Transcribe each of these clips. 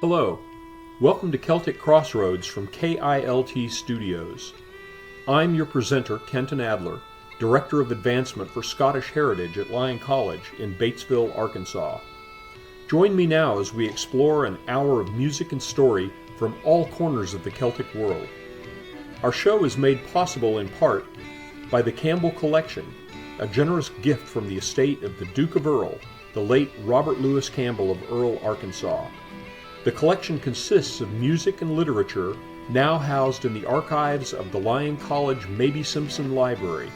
Hello, welcome to Celtic Crossroads from KILT Studios. I'm your presenter, Kenton Adler, Director of Advancement for Scottish Heritage at Lyon College in Batesville, Arkansas. Join me now as we explore an hour of music and story from all corners of the Celtic world. Our show is made possible in part by the Campbell Collection, a generous gift from the estate of the Duke of Earl, the late Robert Louis Campbell of Earl, Arkansas. The collection consists of music and literature now housed in the archives of the Lyon College Mabie Simpson Library,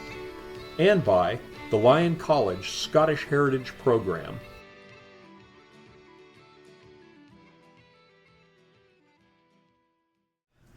and by the Lyon College Scottish Heritage Program.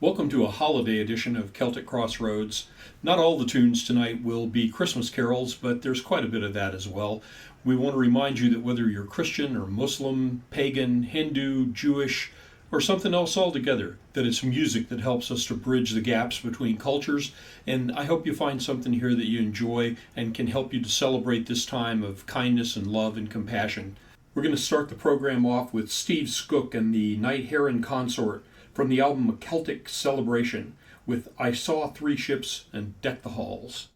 Welcome to a holiday edition of Celtic Crossroads. Not all the tunes tonight will be Christmas carols, but there's quite a bit of that as well. We want to remind you that whether you're Christian or Muslim, pagan, Hindu, Jewish, or something else altogether, that it's music that helps us to bridge the gaps between cultures, and I hope you find something here that you enjoy and can help you to celebrate this time of kindness and love and compassion. We're going to start the program off with Steve Skook and the Night Heron Consort from the album A Celtic Celebration with I Saw Three Ships and Deck the Halls.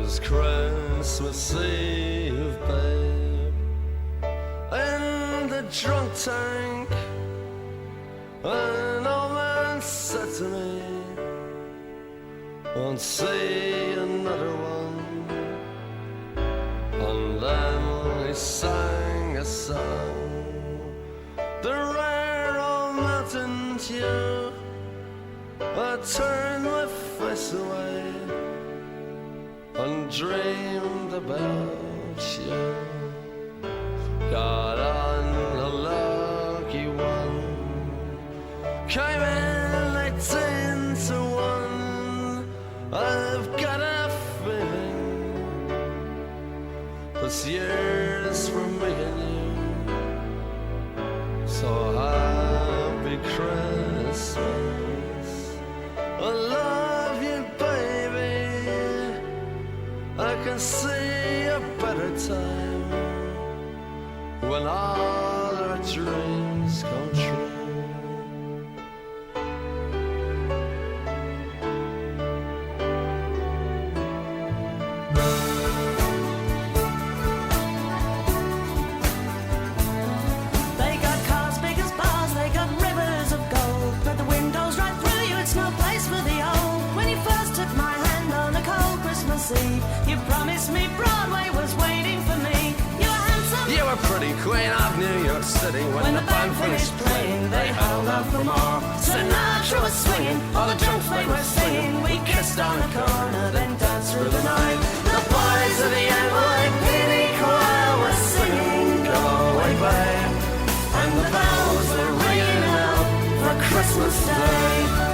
was Christmas Eve, babe, in the a drunk tank. An old man said to me, won't see another one. And then he sang a song, the rare old mountain tune. I turned my face away and dreamed about you. Got on a lucky one, came in 18 to 1. I've got a feeling this year's for me and you. So happy Christmas, I love you, baby. I can see a better time when all our dreams come true. They got cars big as bars, they got rivers of gold, but the windows right through you, it's no place for the old. When you first took my hand on a cold Christmas Eve, you promised me Broadway was waiting for me. You were handsome, You were pretty queen of New York City. When the band finished playing, they held out for more. Sinatra was swinging, all the drunks they were singing. We kissed on a corner, then danced through the night. The boys of the NYPD choir were singing, go away, babe. And the bells were ringing out for Christmas Day.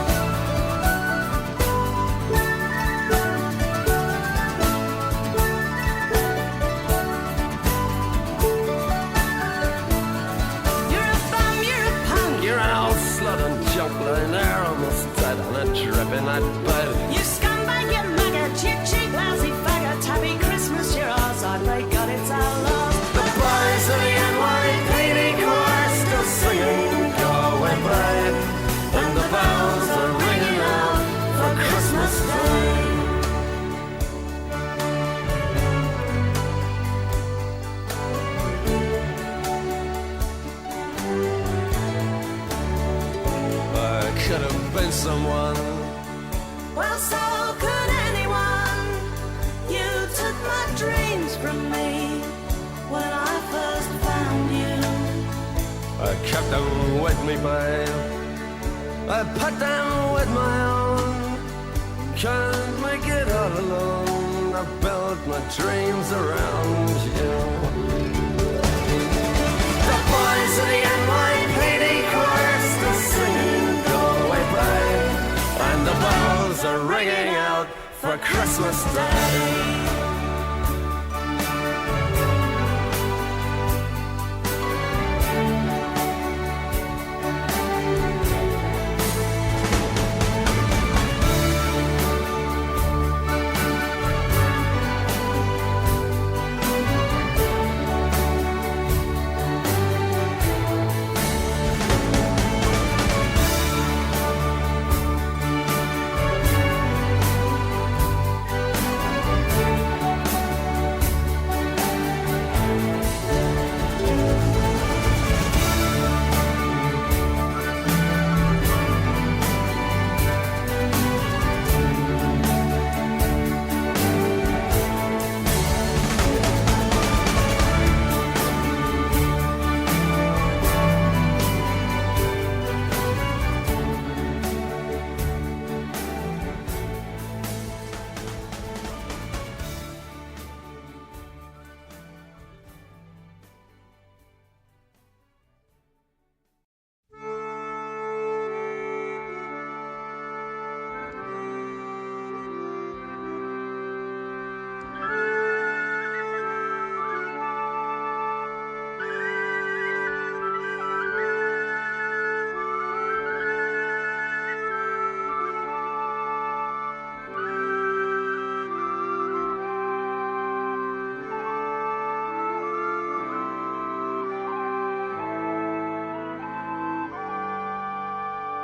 Lying there almost dead on a drip in that bed. you scumbag, you maggot, you cheap, lousy faggot. Happy Christmas, you're ours, I pray God it's our loss. The boys of the NYPD choir still singing, go away, babe. And the bells are ringing out for Christmas Day. Could have been someone. Well, so could anyone. You took my dreams from me when I first found you. I kept them with me, babe. I put them with my own. Can't make it all alone. I built my dreams around you. The boys of the NYPD choir still singing, and the bells are ringing out for Christmas Day.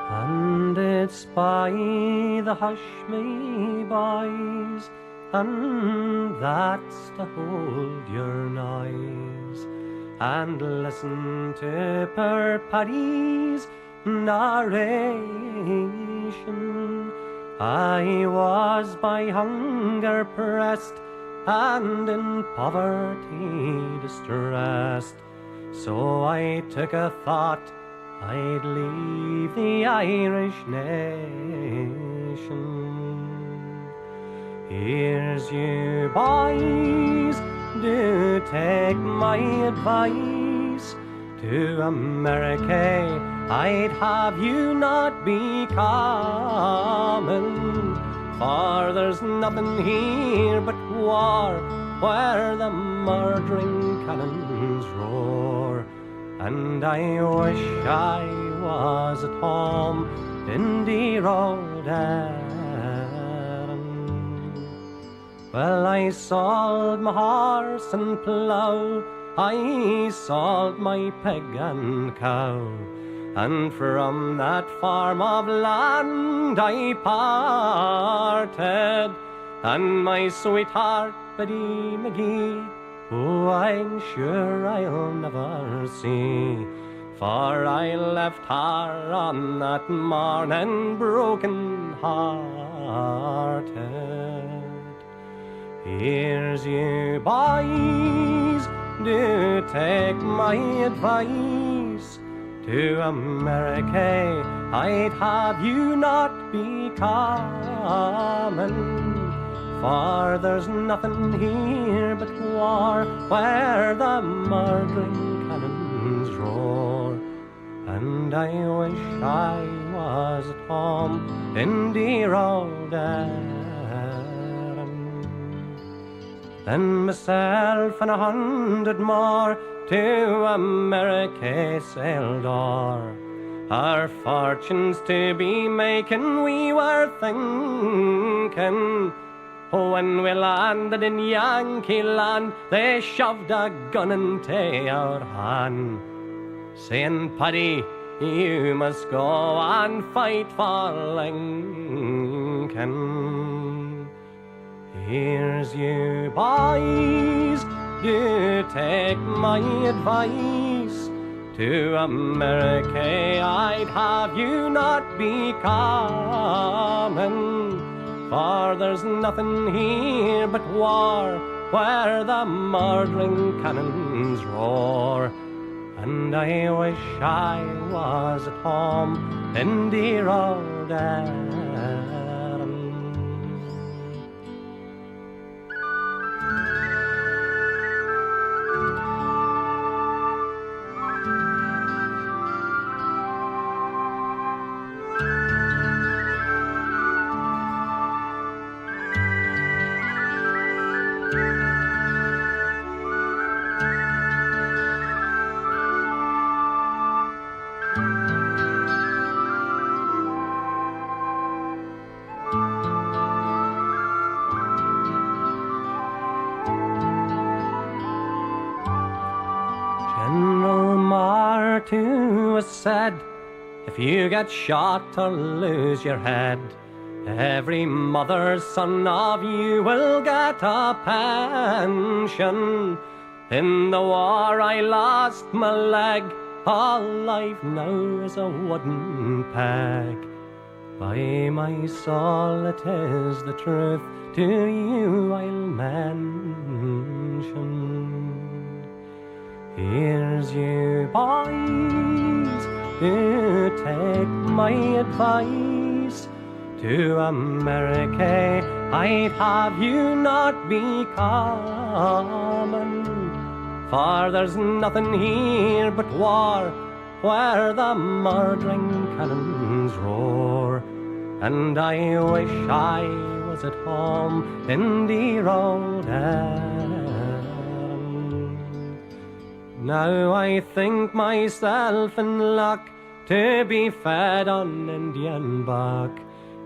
And it's by the hush me boys, and that's to hold your noise. and listen to poor Paddy's narration. I was by hunger pressed and in poverty distressed, so I took a thought I'd leave the Irish nation. Here's you boys, do take my advice. To America I'd have you not be common, for there's nothing here but war, where the murdering cannons roar. And I wish I was at home in dear old Erin. Well, I sold my horse and plough, I sold my pig and cow, and from that farm of land I parted, and my sweetheart Biddy McGee, who I'm sure I'll never see, for I left her on that morning broken hearted. Here's you boys, do take my advice. To America I'd have you not be common, for there's nothing here but war, where the murdering cannons roar. And I wish I was at home in dear old Erin. Then myself and 100 more to America sailed o'er. Our fortunes to be making we were thinking. When we landed in Yankee land, they shoved a gun into our hand, saying, Paddy, you must go and fight for Lincoln. Here's you boys, do take my advice. To America I'd have you not be common, for there's nothing here but war, where the murdering cannons roar. And I wish I was at home in dear old Erin. Who has said, if you get shot or lose your head, every mother's son of you will get a pension. In the war I lost my leg, all life now is a wooden peg. By my soul it is the truth, to you I'll mention. Here's you boys, do take my advice. To America I'd have you not be common, for there's nothing here but war, where the murdering cannons roar. And I wish I was at home in dear old Erin. Now I think myself in luck to be fed on Indian buck.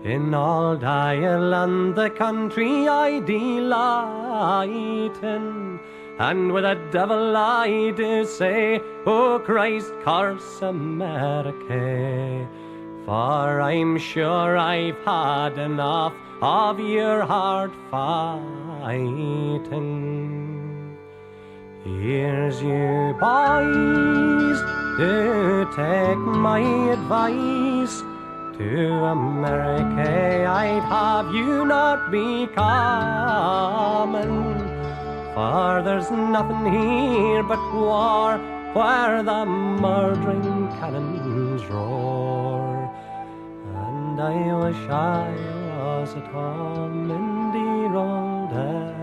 In old Ireland, the country I delight in, and with the devil I do say, oh Christ, curse America, for I'm sure I've had enough of your hard fighting. Here's you boys, do take my advice. To America I'd have you not be coming, for there's nothing here but war, where the murdering cannons roar. And I wish I was at home in dear old Erin.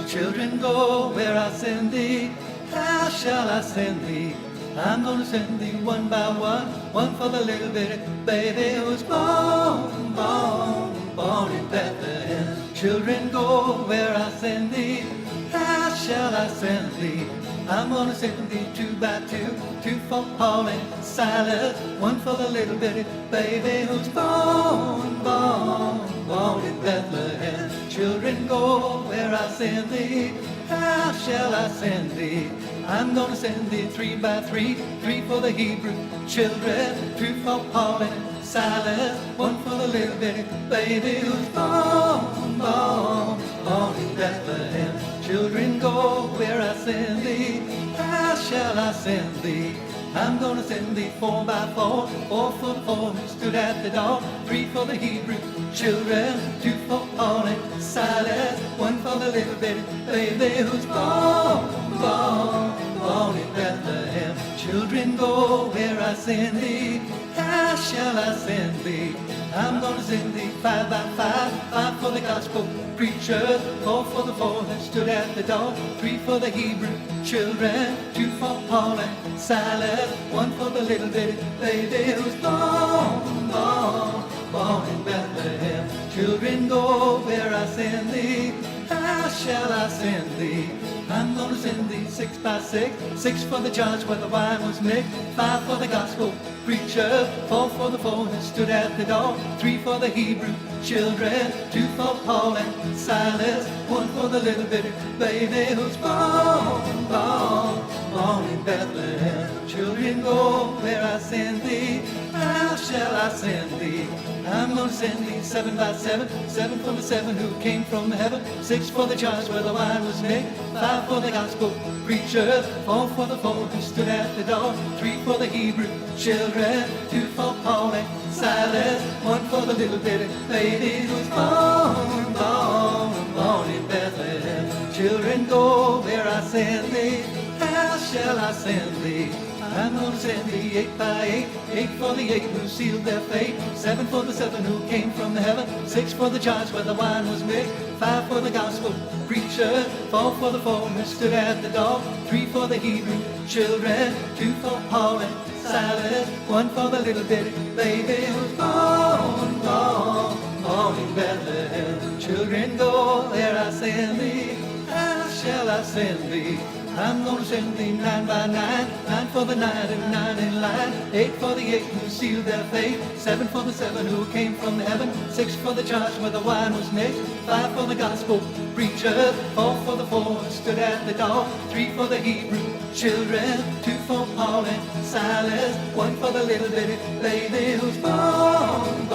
Children, go where I send thee. How shall I send thee? I'm gonna send thee one by one for the little bitty baby who's born in Bethlehem. Children, go where I send thee. How shall I send thee? I'm gonna send thee two by two for Paul and Silas, one for the little bitty baby who's born in Bethlehem. Children, go where I send thee. How shall I send thee? I'm gonna send thee three by three for the Hebrew children, two for Paul and Silas, one for the little bitty baby who's born in Bethlehem. Children, go where I send thee. How shall I send thee? I'm gonna send thee four by four for the four who stood at the door, three for the Hebrew children, two for Paul and Silas, one for the little bitty baby who's born in Bethlehem. Children, go where I send thee. How shall I send thee? I'm gonna send thee five by five for the gospel preacher, four for the four that stood at the door, three for the Hebrew children, two for Paul and Silas, one for the little bitty baby who's born in Bethlehem. Children, go where I send thee. How shall I send thee? I'm gonna send thee six by six for the jars where the wine was mixed, five for the gospel preacher, four for the four that stood at the door, three for the Hebrew children, two for Paul and Silas, one for the little bitty baby who's born in Bethlehem. Children, go where I send thee. How shall I send thee? I'm gonna send thee seven by seven for the seven who came from heaven, six for the jars where the wine was made, five for the gospel preacher, four for the four who stood at the door, three for the Hebrew children, two for Paul and Silas, one for the little bitty baby who's born in Bethlehem. Children, go where I send thee. How shall I send thee? I'm gonna send thee eight by eight for the eight who sealed their fate, seven for the seven who came from heaven, six for the jars where the wine was mixed, five for the gospel preacher, four for the four who stood at the door, three for the Hebrew children, two for Paul and Silas, one for the little bitty baby who's born in Bethlehem. Children, go where I send thee. How shall I send thee? I'm gonna send thee nine by nine for the 99 in line, eight for the eight who sealed their fate, seven for the seven who came from heaven, six for the jars where the wine was mixed, five for the gospel preacher, four for the four who stood at the door, three for the Hebrew children, two for Paul and Silas, one for the little bitty baby who's born in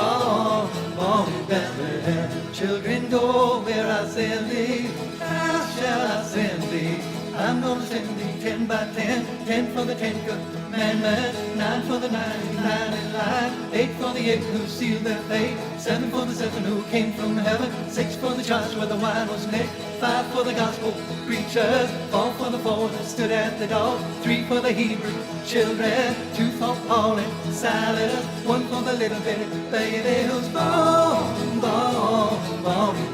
Bethlehem. Children, go where I send thee. How shall I send thee? I'm gonna send thee 10 by 10, 10 for the 10 commandments, 9 for the 99 in line, 8 for the 8 who sealed their fate, 7 for the 7 who came from heaven, 6 for the jars where the wine was mixed, 5 for the gospel preachers, 4 for the 4 that stood at the door, 3 for the Hebrew children, 2 for Paul and Silas, 1 for the little bitty baby who's born in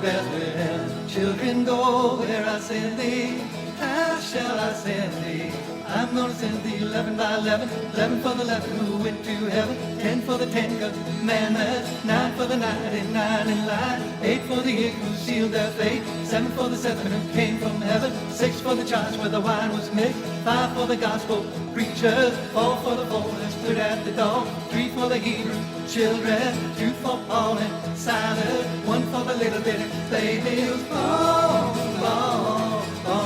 Bethlehem. Children, go where I send thee. How shall I send thee? I'm gonna send thee 11 by 11, 11 for the 11 who went to heaven, 10 for the 10 commandments, 9 for the 99 in line, 8 for the 8 who sealed their fate, 7 for the 7 who came from heaven, 6 for the jars where the wine was mixed, 5 for the gospel preachers, 4 for the 4 that stood at the door, 3 for the Hebrew children, 2 for Paul and Silas, 1 for the little bitty baby who's born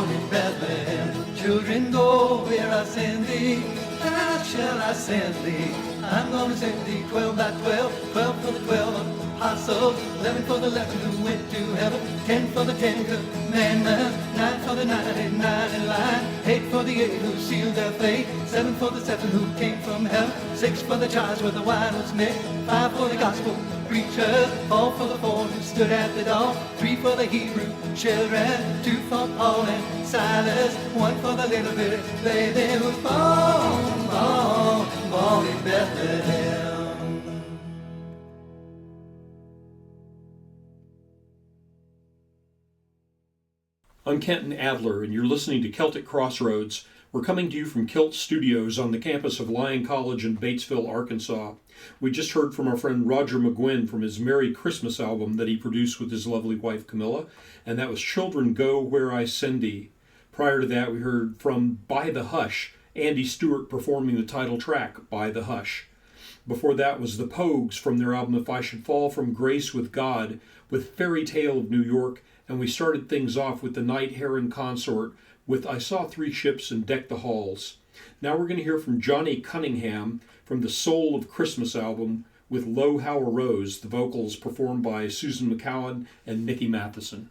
in Bethlehem. Children, go where I send thee. How shall I send thee? I'm gonna send thee 12 by 12, 12 for the 12 apostles, 11 for the 11 who went to heaven, 10 for the 10 commandments, 9 for the 99 in line, 8 for the 8 who sealed their fate, 7 for the 7 who came from hell, 6 for the jars where the wine was mixed, 5 for the gospel preachers, 4 for the 4 who stood at the door, 3 for the Hebrew children, 2 for Paul and Silas, 1 for the little bitty baby who was born in Bethlehem. I'm Kenton Adler, and you're listening to Celtic Crossroads. We're coming to you from Kilt Studios on the campus of Lyon College in Batesville, Arkansas. We just heard from our friend Roger McGuinn from his Merry Christmas album that he produced with his lovely wife Camilla, and that was Children Go Where I Send Thee. Prior to that, we heard from By the Hush, Andy Stewart performing the title track, By the Hush. Before that was the Pogues from their album If I Should Fall from Grace with God, with Fairy Tale of New York, and we started things off with the Night Heron Consort with I Saw Three Ships and Deck the Halls. Now we're going to hear from Johnny Cunningham from the Soul of Christmas album with Lo How a Rose, the vocals performed by Susan McCowan and Nikki Matheson.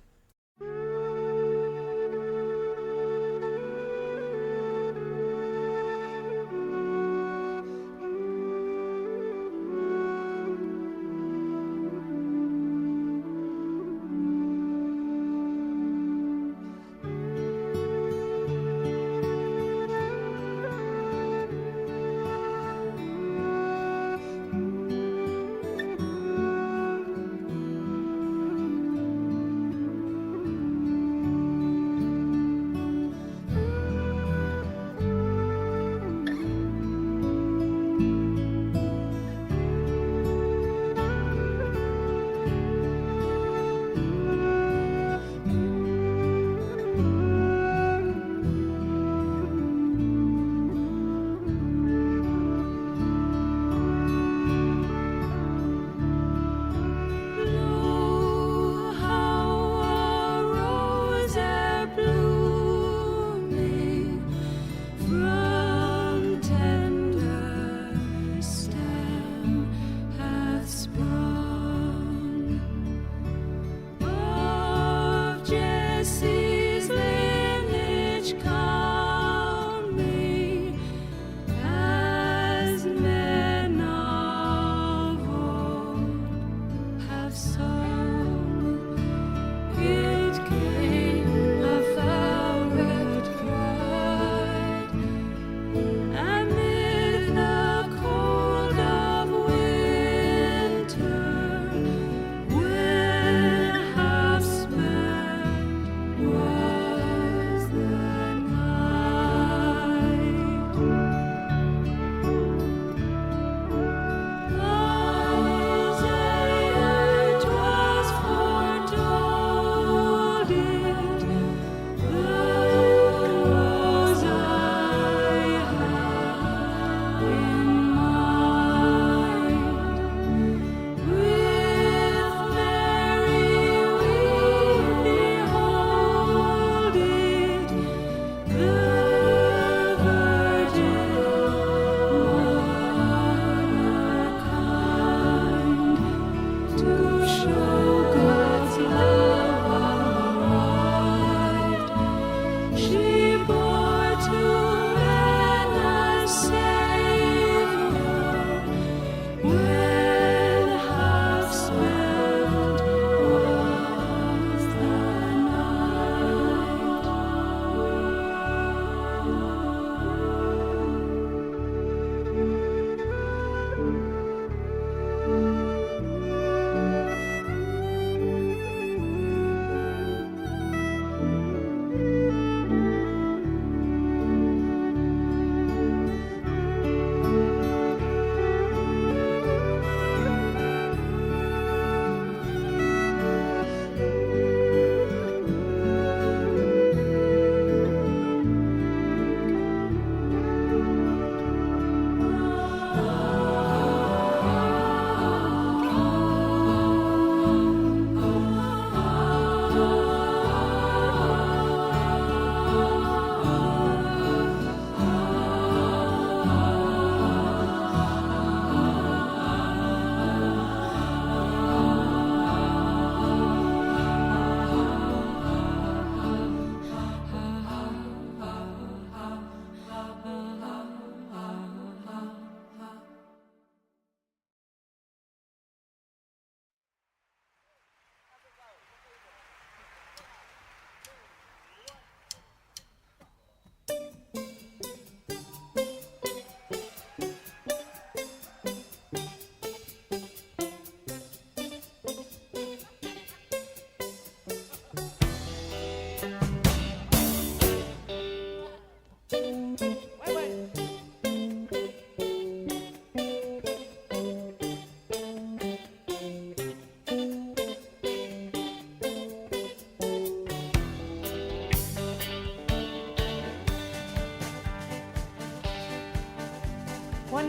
One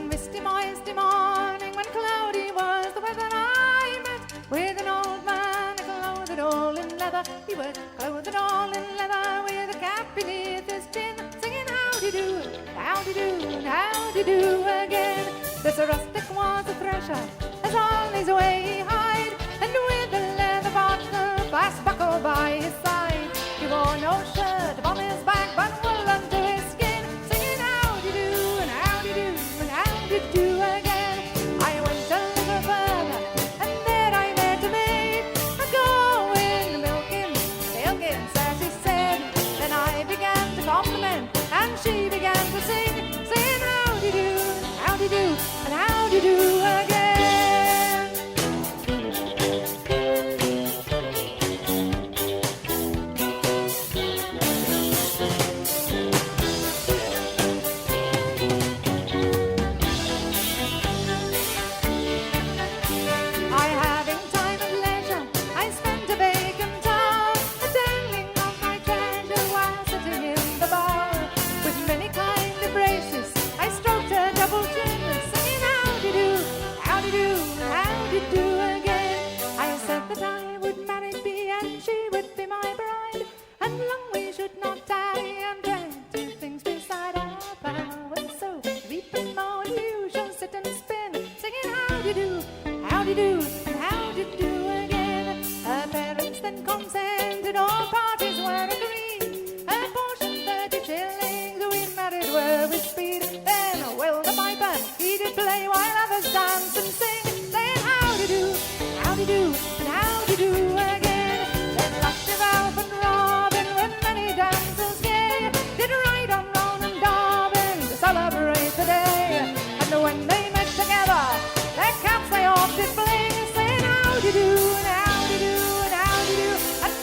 misty morning when cloudy was the weather, I met with an old man clothed all in leather. He was clothed all in leather with a cap beneath his chin, singing howdy-do, howdy-do, howdy-do again. This rustic was a thresher, as on his way he hied, and with a leather bottle fast buckled by his side. He wore no shirt upon his back, but wool unto his skin, singing howdy-do and howdy-do and howdy-do again. I went a little further, and there I met a maid, a-going milking, as he said. Then I began to compliment, and she began to sing, saying howdy-do, howdy-do and howdy-do again. I, having time and leisure, I spent a vacant hour, attending on my treasure while sitting in the bar. With many kind embraces, I stroked her double chin, singing howdy-do, howdy-do, howdy-do again. I said that I would marry me and she would be my bride, and long we should not die, and drank two things beside our power. So weep and moan, you shall sit and spin, singing howdy-do, howdy-do and howdy-do again. Her parents then consented, all parties were agreed. Her portion 30 shillings, we married were with speed. Then Will the piper, he did play while others dance and sing, saying howdy-do, howdy-do and howdy-do again. Then lusty Ralph and Robin, with many dances gay, did ride on Ron and Dobbin to celebrate the day. And when they met together, their caps they off did fling, saying howdy-do and howdy-do and howdy-do and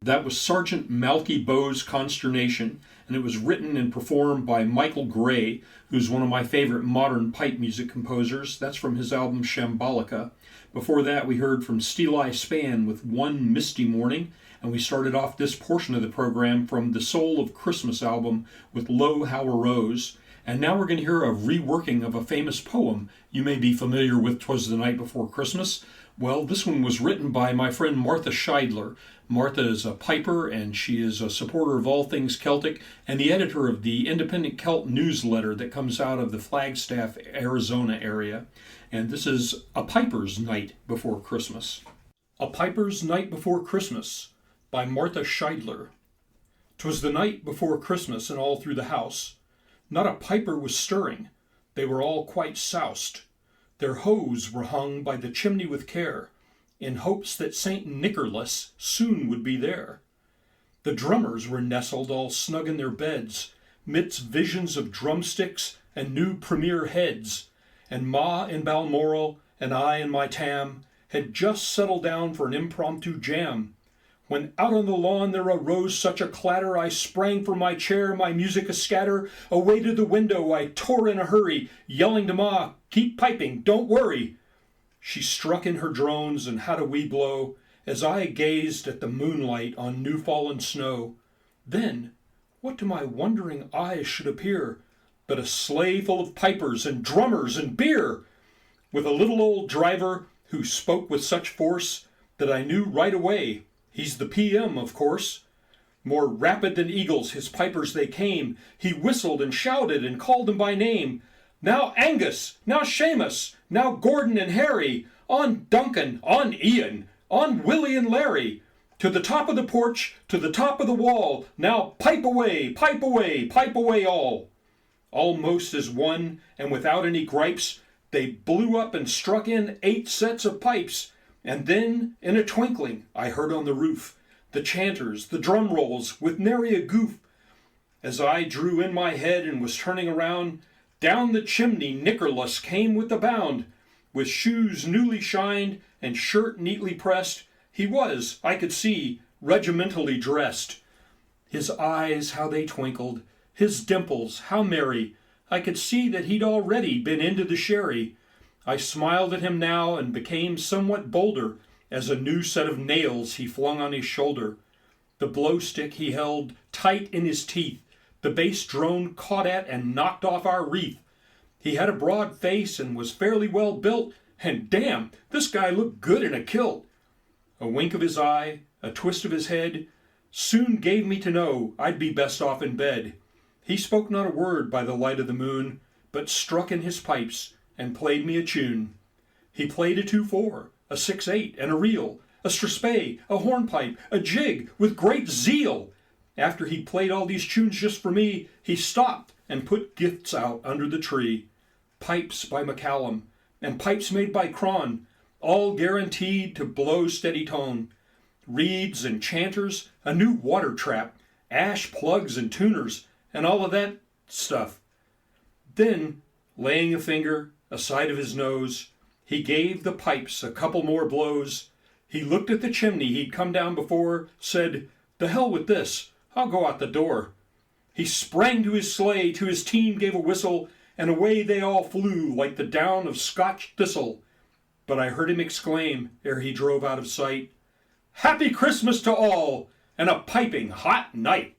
That was Sergeant Malky Bow's Consternation, and it was written and performed by Michael Gray, who's one of my favorite modern pipe music composers. That's from his album Shambolica. Before that, we heard from Steeleye Span with One Misty Morning, and we started off this portion of the program from the Soul of Christmas album with Lo How a Rose. And now we're going to hear a reworking of a famous poem you may be familiar with, 'Twas the Night Before Christmas. Well, this one was written by my friend Martha Scheidler. Martha is a piper, and she is a supporter of all things Celtic, and the editor of the Independent Celt newsletter that comes out of the Flagstaff, Arizona area. And this is A Piper's Night Before Christmas. A Piper's Night Before Christmas by Martha Scheidler. 'Twas the night before Christmas, and all through the house not a piper was stirring. They were all quite soused. Their hose were hung by the chimney with care, in hopes that St. Nicholas soon would be there. The drummers were nestled all snug in their beds, midst visions of drumsticks and new premier heads, and Ma in Balmoral and I and my Tam had just settled down for an impromptu jam, when out on the lawn there arose such a clatter, I sprang from my chair, my music a-scatter. Away to the window I tore in a hurry, yelling to Ma, "Keep piping, don't worry." She struck in her drones and had a wee blow, as I gazed at the moonlight on new-fallen snow. Then, what to my wondering eyes should appear but a sleigh full of pipers and drummers and beer, with a little old driver who spoke with such force that I knew right away he's the PM, of course. More rapid than eagles his pipers they came. He whistled and shouted and called them by name. Now Angus, now Seamus, now Gordon and Harry, on Duncan, on Ian, on Willie and Larry. To the top of the porch, to the top of the wall, now pipe away, pipe away, pipe away all. Almost as one, and without any gripes, they blew up and struck in 8 sets of pipes. And then, in a twinkling, I heard on the roof the chanters, the drum rolls, with nary a goof. As I drew in my head and was turning around, down the chimney Nicholas came with a bound. With shoes newly shined and shirt neatly pressed, he was, I could see, regimentally dressed. His eyes, how they twinkled, his dimples, how merry. I could see that he'd already been into the sherry. I smiled at him now and became somewhat bolder as a new set of nails he flung on his shoulder. The blow stick he held tight in his teeth. The bass drone caught at and knocked off our wreath. He had a broad face and was fairly well built, and damn, this guy looked good in a kilt. A wink of his eye, a twist of his head, soon gave me to know I'd be best off in bed. He spoke not a word by the light of the moon, but struck in his pipes and played me a tune. He played a 2/4, a 6/8, and a reel, a strathspey, a hornpipe, a jig, with great zeal. After he played all these tunes just for me, he stopped and put gifts out under the tree. Pipes by McCallum, and pipes made by Cron, all guaranteed to blow steady tone. Reeds and chanters, a new water trap, ash plugs and tuners, and all of that stuff. Then, laying a finger aside of his nose, he gave the pipes a couple more blows. He looked at the chimney he'd come down before, said, "The hell with this, I'll go out the door." He sprang to his sleigh, to his team gave a whistle, and away they all flew like the down of Scotch thistle. But I heard him exclaim, ere he drove out of sight, "Happy Christmas to all, and a piping hot night."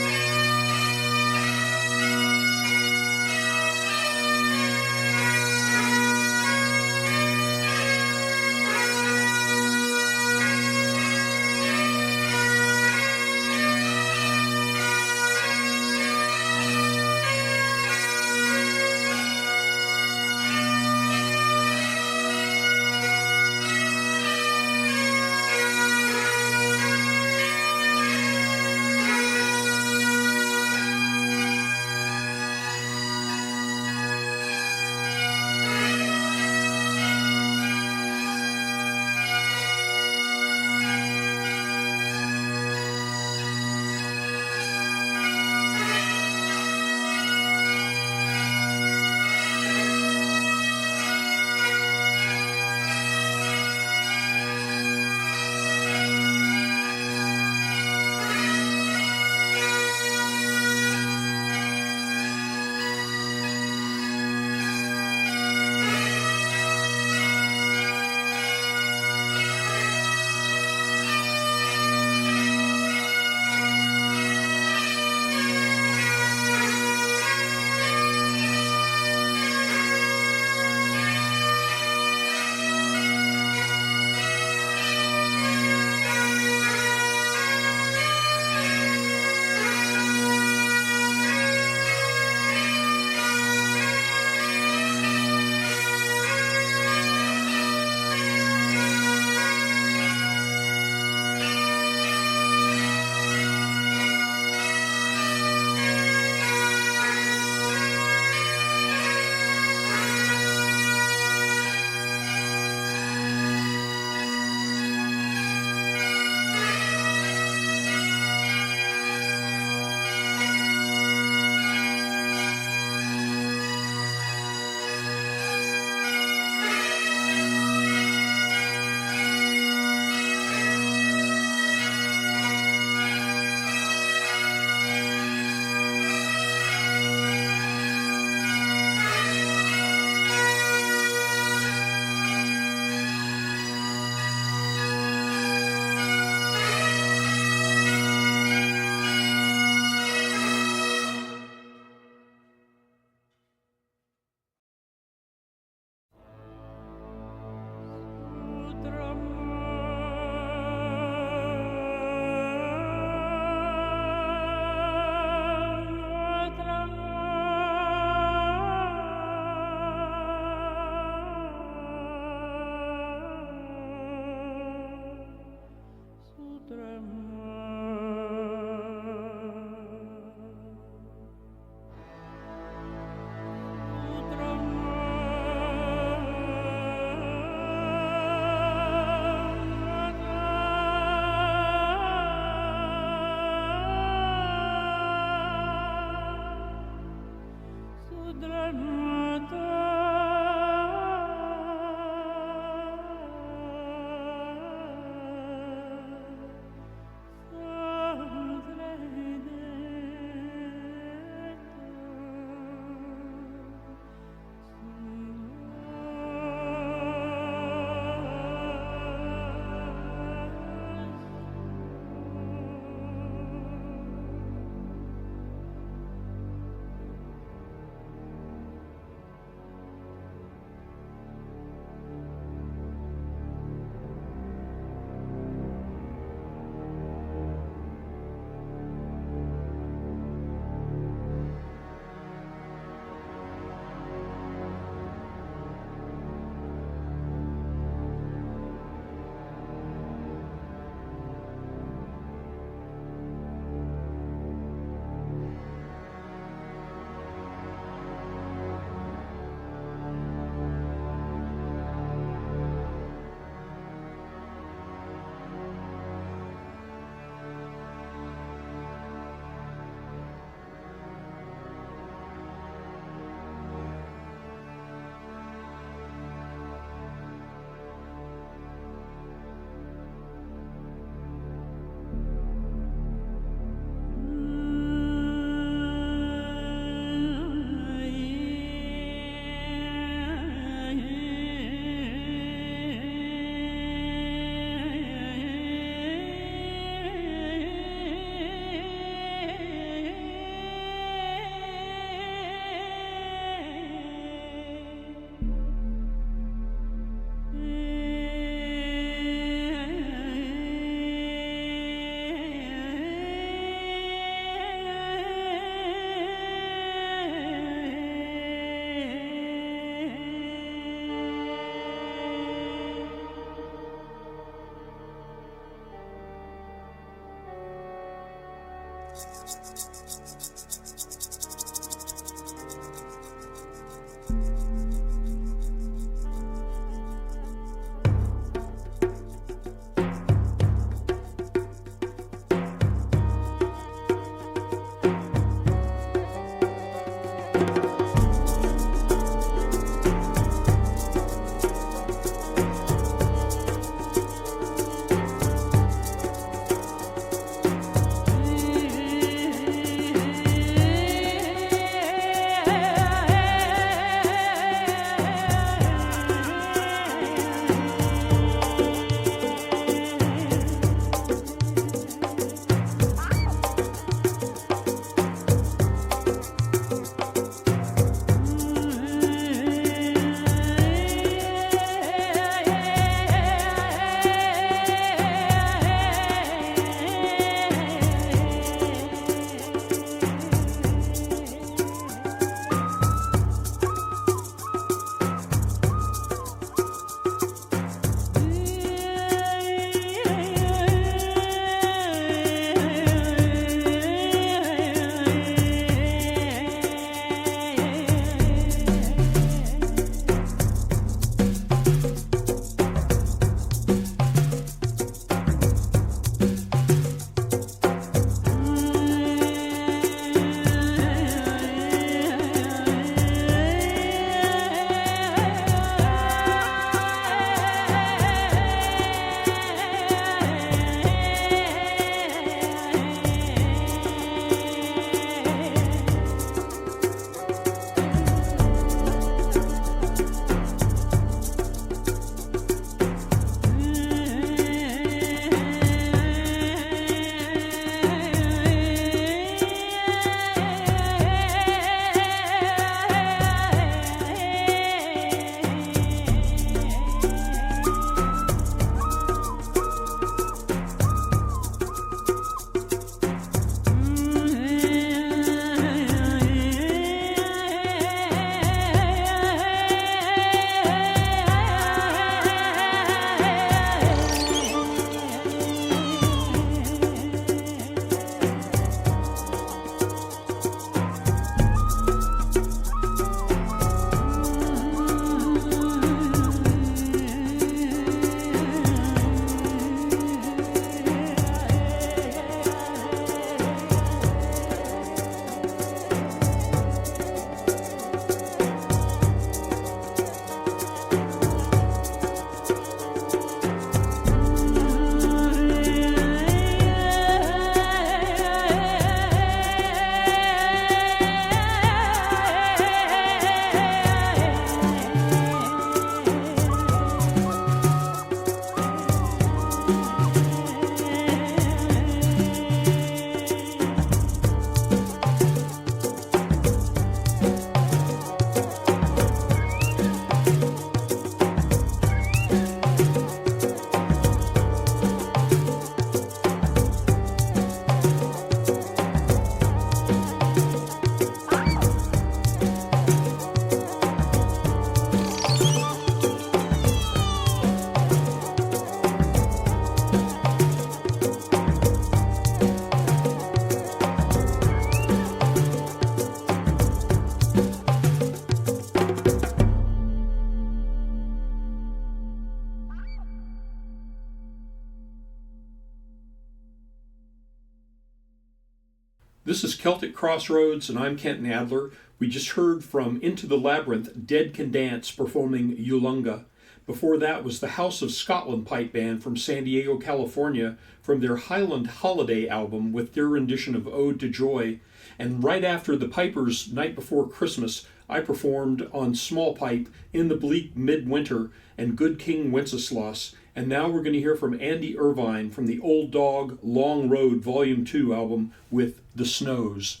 This is Celtic Crossroads, and I'm Kent Nadler. We just heard from Into the Labyrinth, Dead Can Dance performing Yulunga. Before that was the House of Scotland Pipe Band from San Diego, California, from their Highland Holiday album with their rendition of Ode to Joy. And right after the Pipers' Night Before Christmas, I performed on small pipe In the Bleak Midwinter and Good King Wenceslas. And now we're going to hear from Andy Irvine from the Old Dog Long Road Volume 2 album with The Snows.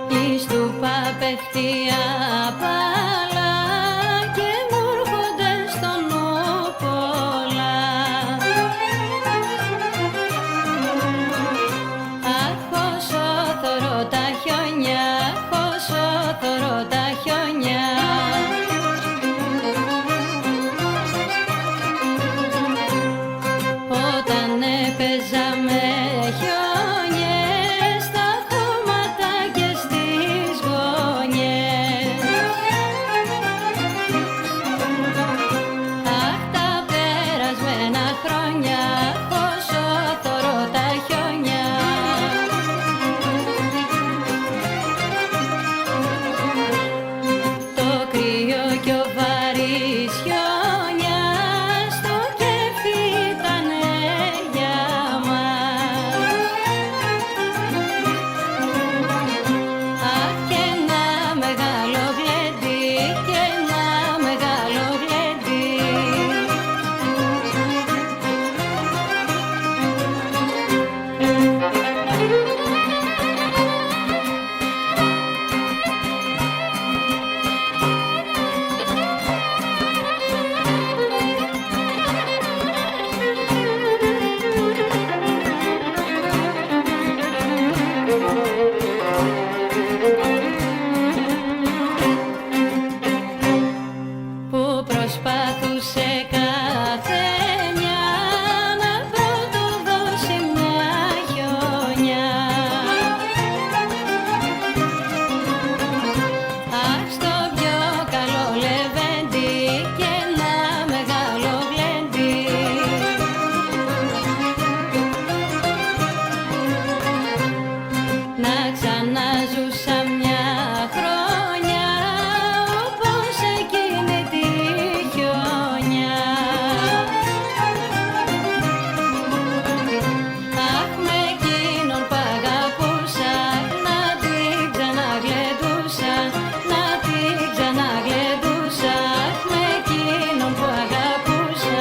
Η στούπα πέφτει απαλά και μου έρχονται στο νου πολλά. Αχ, όσο θωρώ τα χιόνια, όσο θωρώ τα χιόνια. Όταν έπαιζα με χιόνιες στα χώματα και στις γωνιές. Αχ, τα περασμένα χρόνια, όσο θωρώ τα χιόνια. Το κρύο κι ο βαρύς χιόνιας στο κέφι ήτανε για μας. Αχ, και ένα μεγάλο γλέντι, και ένα μεγάλο γλέντι. Που προσπαθούσε κάθε μια να πρώτου δώσει μια χιόνια. Αχ, στο πιο καλό λεβέντι και ένα μεγάλο γλέντι. Να ξαναζούσα μια χρόνια όπως εκείνη τη χιόνια. Αχ, με εκείνον που αγαπούσα, να την ξαναγλεντούσα, να την ξαναγλεντούσα. Αχ, με εκείνον που αγαπούσα.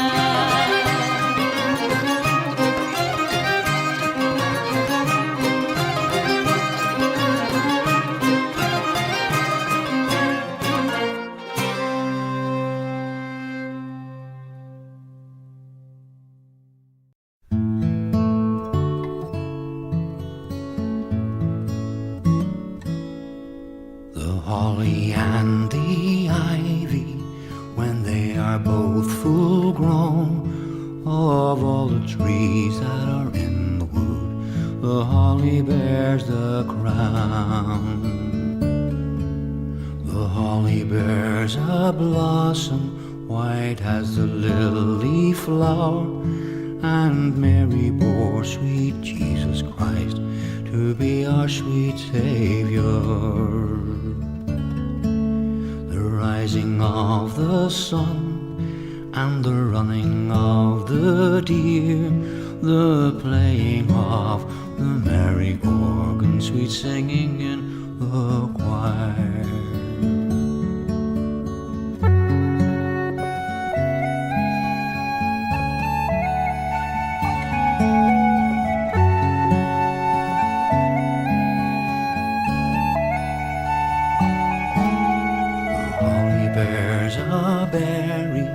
The holly and the ivy, when they are both full grown, of all the trees that are in the wood, the holly bears the crown. The holly bears a blossom, white as the lily flower, and Mary bore sweet Jesus Christ to be our sweet Savior. The rising of the sun and the running of the deer, the playing of the merry organ, sweet singing in the choir. Bears a berry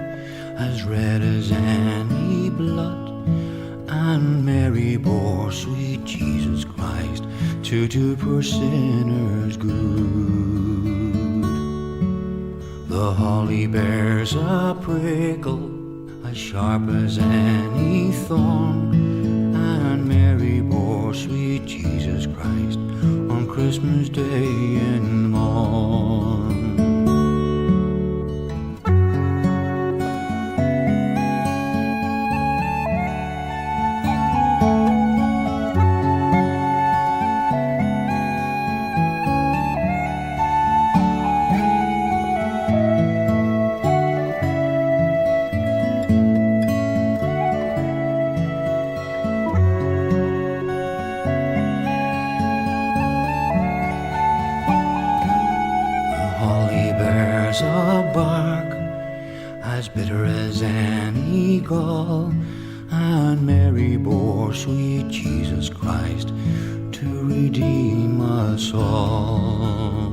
as red as any blood, and Mary bore sweet Jesus Christ to do poor sinners good. The holly bears a prickle as sharp as any thorn, and Mary bore sweet Jesus Christ on Christmas Day in the morn. an eagle, and Mary bore sweet Jesus Christ to redeem us all.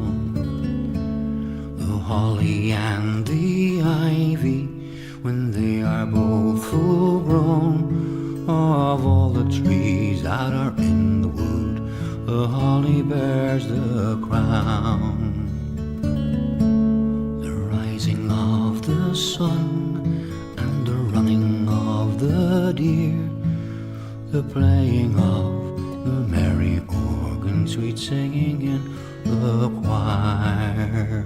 The holly and the ivy, when they are both full grown, of all the trees that are in the wood, the holly bears the crown. The rising of the sun and the running of the deer, the playing of the merry organ, sweet singing in the choir.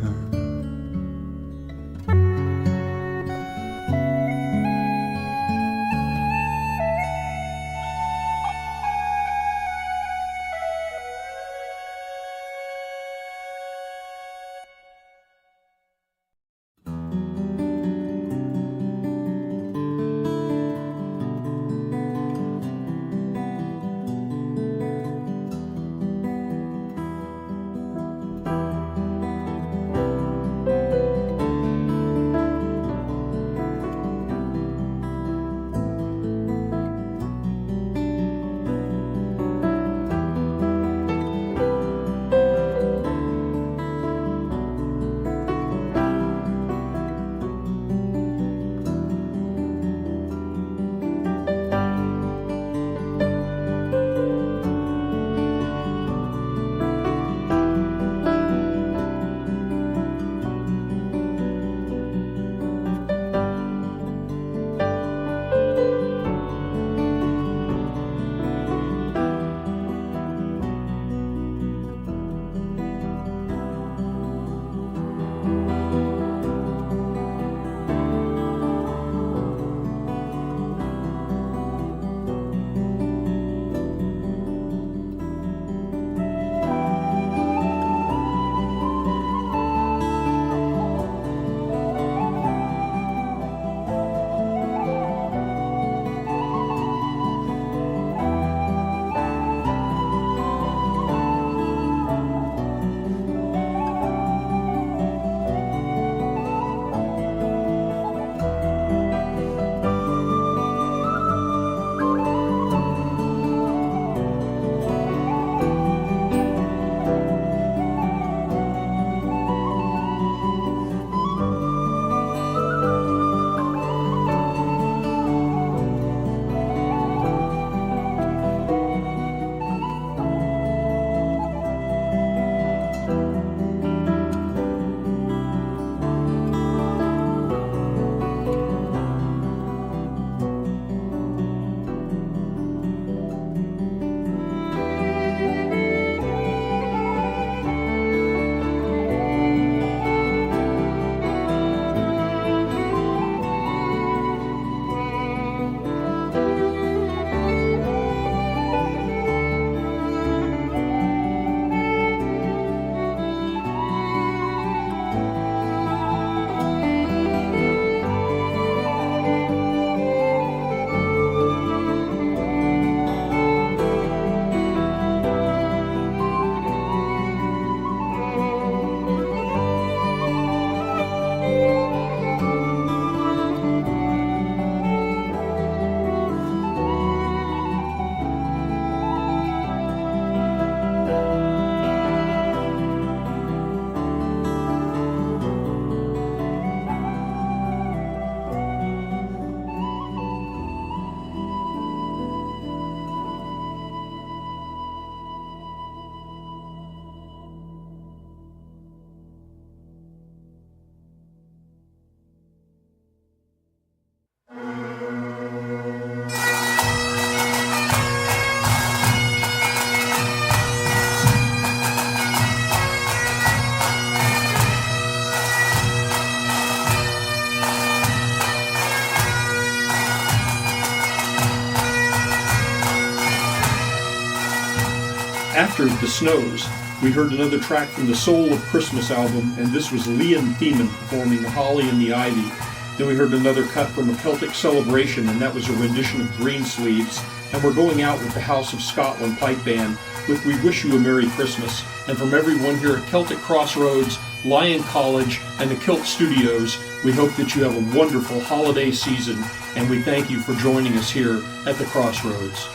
After The Snows, we heard another track from the Soul of Christmas album, and this was Liam Thiemann performing The Holly and the Ivy. Then we heard another cut from a Celtic Celebration, and that was a rendition of Greensleeves. And we're going out with the House of Scotland Pipe Band with We Wish You a Merry Christmas. And from everyone here at Celtic Crossroads, Lyon College, and the Kilt Studios, we hope that you have a wonderful holiday season, and we thank you for joining us here at the Crossroads.